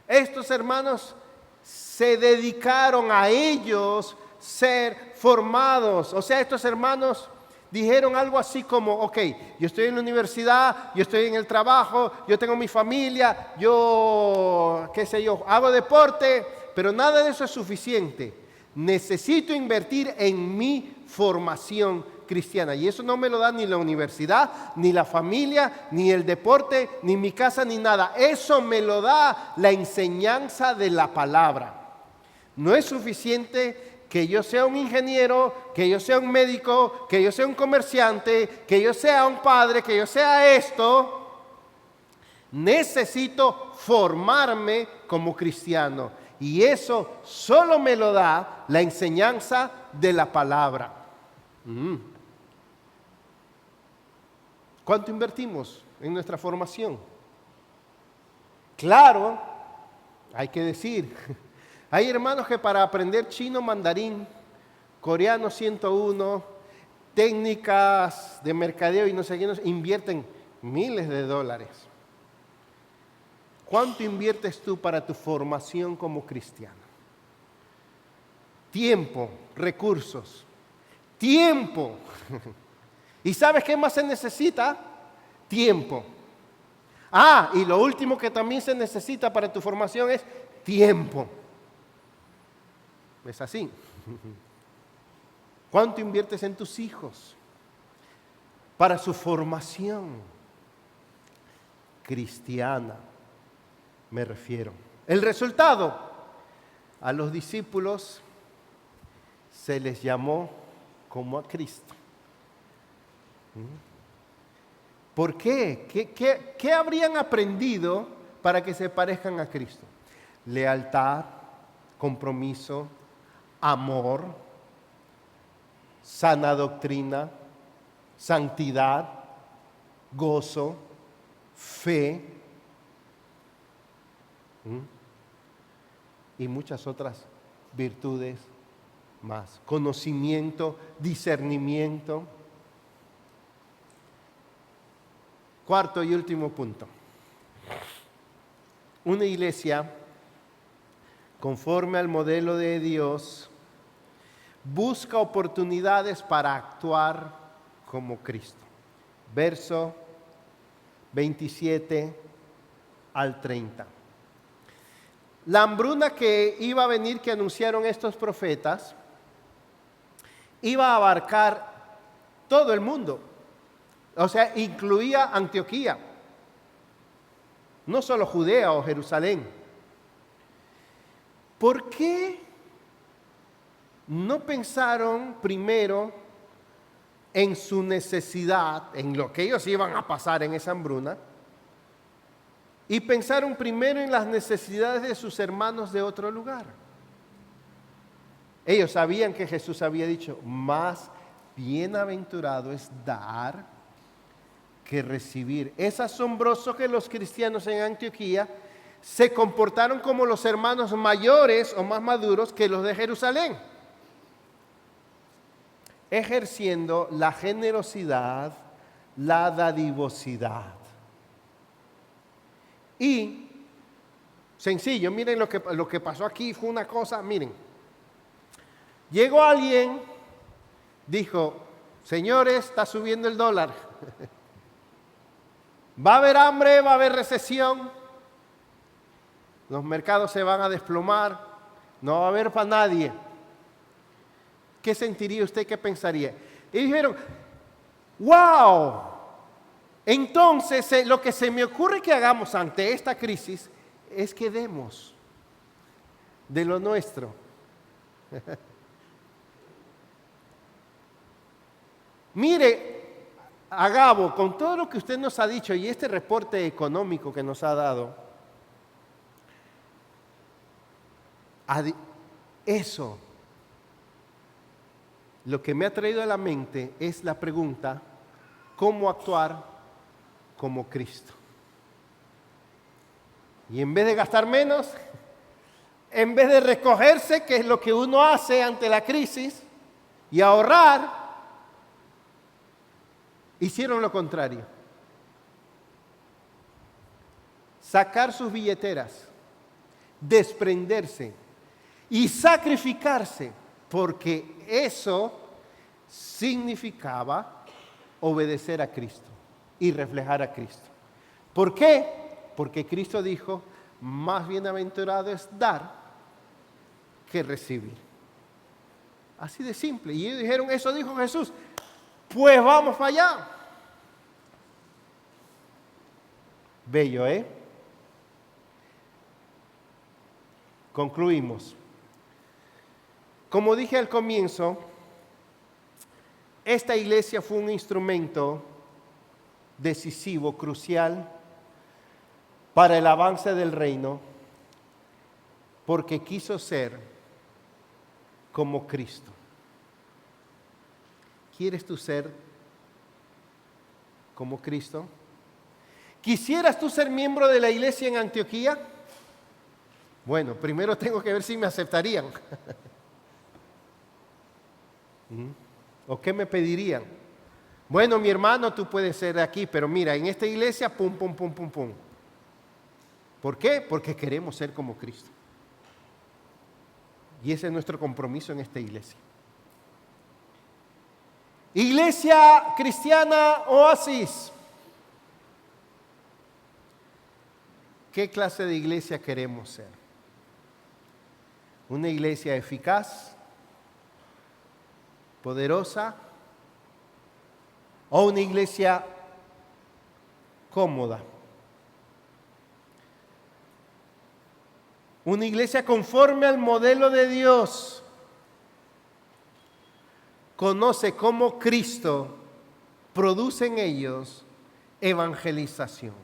Estos hermanos se dedicaron a ellos ser formados. O sea, estos hermanos dijeron algo así como, ok, yo estoy en la universidad, yo estoy en el trabajo, yo tengo mi familia, yo, qué sé yo, hago deporte, pero nada de eso es suficiente. Necesito invertir en mi formación cristiana. Y eso no me lo da ni la universidad, ni la familia, ni el deporte, ni mi casa, ni nada. Eso me lo da la enseñanza de la palabra. No es suficiente que yo sea un ingeniero, que yo sea un médico, que yo sea un comerciante, que yo sea un padre, que yo sea esto. Necesito formarme como cristiano. Y eso solo me lo da la enseñanza de la palabra. ¿Cuánto invertimos en nuestra formación? Claro, hay que decir, hay hermanos que para aprender chino, mandarín, coreano 101, técnicas de mercadeo y no sé qué, invierten miles de dólares. ¿Cuánto inviertes tú para tu formación como cristiano? Tiempo, recursos, tiempo. ¿Y sabes qué más se necesita? Tiempo. Y lo último que también se necesita para tu formación es tiempo. Es así. ¿Cuánto inviertes en tus hijos para su formación cristiana? Me refiero. El resultado, a los discípulos se les llamó como a Cristo. ¿Por qué? ¿Qué habrían aprendido para que se parezcan a Cristo? Lealtad, compromiso, amor, sana doctrina, santidad, gozo, fe y muchas otras virtudes más. Conocimiento, discernimiento. Cuarto y último punto. Una iglesia conforme al modelo de Dios busca oportunidades para actuar como Cristo. Verso 27 al 30. La hambruna que iba a venir, que anunciaron estos profetas, iba a abarcar todo el mundo. O sea, incluía Antioquía, no solo Judea o Jerusalén. ¿Por qué no pensaron primero en su necesidad, en lo que ellos iban a pasar en esa hambruna, y pensaron primero en las necesidades de sus hermanos de otro lugar? Ellos sabían que Jesús había dicho, más bienaventurado es dar que recibir. Es asombroso que los cristianos en Antioquía se comportaron como los hermanos mayores o más maduros que los de Jerusalén, ejerciendo la generosidad, la dadivosidad. Y sencillo, miren lo que pasó aquí, fue una cosa, miren. Llegó alguien, dijo, señores, está subiendo el dólar. Va a haber hambre, va a haber recesión, los mercados se van a desplomar, no va a haber para nadie. ¿Qué sentiría usted? ¿Qué pensaría? Y dijeron, ¡wow! Entonces, lo que se me ocurre que hagamos ante esta crisis es que demos de lo nuestro. Mire, Agabo, con todo lo que usted nos ha dicho y este reporte económico que nos ha dado, eso, lo que me ha traído a la mente es la pregunta, ¿cómo actuar como Cristo? Y en vez de gastar menos, en vez de recogerse, que es lo que uno hace ante la crisis, y ahorrar, hicieron lo contrario. Sacar sus billeteras, desprenderse y sacrificarse, porque eso significaba obedecer a Cristo y reflejar a Cristo. ¿Por qué? Porque Cristo dijo, más bienaventurado es dar que recibir. Así de simple. Y ellos dijeron, eso dijo Jesús, pues vamos para allá. Bello, ¿eh? Concluimos. Como dije al comienzo, esta iglesia fue un instrumento decisivo, crucial, para el avance del reino, porque quiso ser como Cristo. ¿Quieres tú ser como Cristo? ¿Quisieras tú ser miembro de la iglesia en Antioquía? Bueno, primero tengo que ver si me aceptarían. ¿O qué me pedirían? Bueno, mi hermano, tú puedes ser aquí, pero mira, en esta iglesia, pum, pum, pum, pum, pum. ¿Por qué? Porque queremos ser como Cristo. Y ese es nuestro compromiso en esta iglesia. Iglesia Cristiana Oasis. ¿qué clase de iglesia queremos ser? ¿Una iglesia eficaz, poderosa, o una iglesia cómoda? Una iglesia conforme al modelo de Dios. Conoce cómo Cristo produce en ellos evangelización.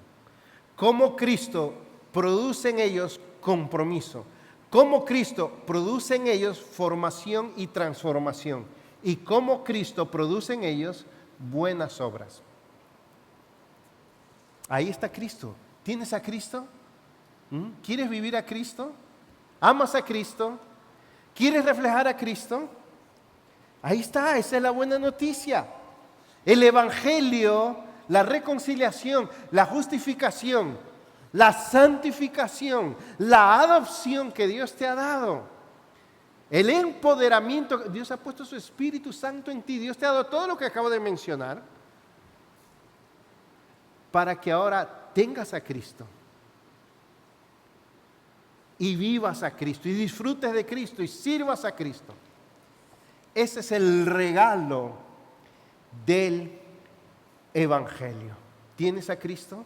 Cómo Cristo produce en ellos compromiso. Cómo Cristo produce en ellos formación y transformación. Y cómo Cristo produce en ellos buenas obras. Ahí está Cristo. ¿Tienes a Cristo? ¿Quieres vivir a Cristo? ¿Amas a Cristo? ¿Quieres reflejar a Cristo? Ahí está, esa es la buena noticia. El Evangelio, la reconciliación, la justificación, la santificación, la adopción que Dios te ha dado, el empoderamiento, Dios ha puesto su Espíritu Santo en ti, Dios te ha dado todo lo que acabo de mencionar para que ahora tengas a Cristo y vivas a Cristo y disfrutes de Cristo y sirvas a Cristo. Ese es el regalo del Evangelio. ¿Tienes a Cristo?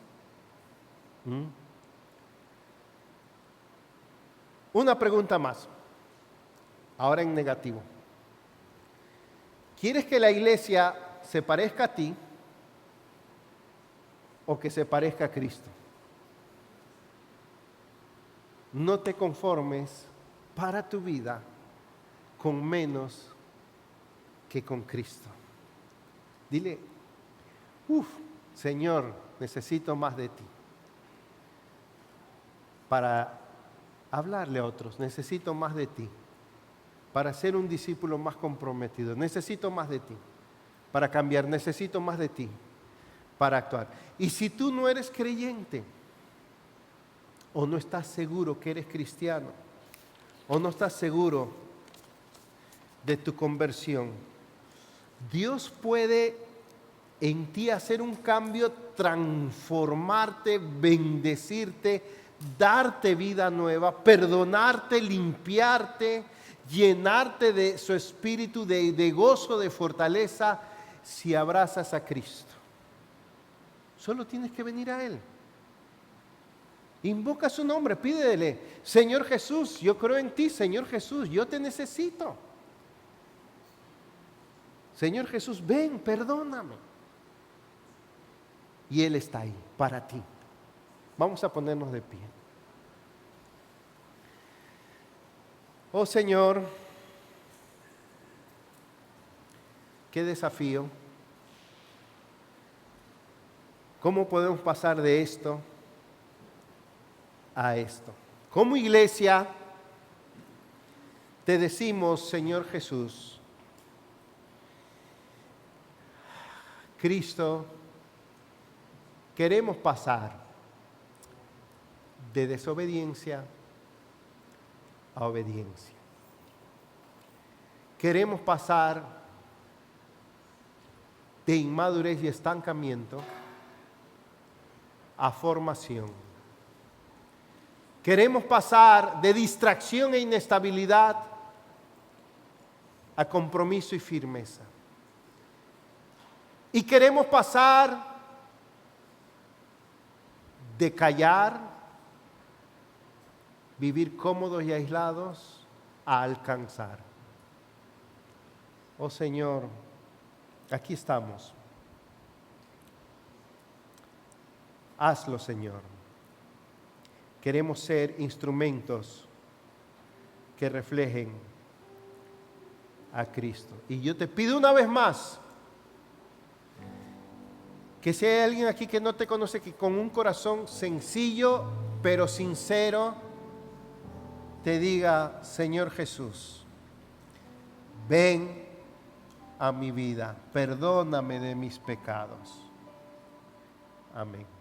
Una pregunta más, ahora en negativo. ¿Quieres que la iglesia se parezca a ti o que se parezca a Cristo? No te conformes para tu vida con menos que con Cristo. Dile, Señor, necesito más de ti. Para hablarle a otros, necesito más de ti. Para ser un discípulo más comprometido, necesito más de ti. Para cambiar, necesito más de ti. Para actuar. Y si tú no eres creyente, o no estás seguro que eres cristiano, o no estás seguro de tu conversión, Dios puede en ti hacer un cambio, transformarte, bendecirte, darte vida nueva, perdonarte, limpiarte, llenarte de su espíritu de gozo, de fortaleza, si abrazas a Cristo. Solo tienes que venir a Él. Invoca su nombre, pídele, Señor Jesús, yo creo en ti, Señor Jesús, yo te necesito. Señor Jesús, ven, perdóname. Y Él está ahí para ti. Vamos a ponernos de pie. Oh Señor, qué desafío. ¿Cómo podemos pasar de esto a esto? Como iglesia te decimos, Señor Jesús, Cristo, queremos pasar de desobediencia a obediencia. Queremos pasar de inmadurez y estancamiento a formación. Queremos pasar de distracción e inestabilidad a compromiso y firmeza. Y queremos pasar de callar, vivir cómodos y aislados, a alcanzar. Oh Señor, aquí estamos. Hazlo, Señor. Queremos ser instrumentos que reflejen a Cristo. Y yo te pido una vez más, que si hay alguien aquí que no te conoce, que con un corazón sencillo pero sincero te diga, Señor Jesús, ven a mi vida, perdóname de mis pecados. Amén.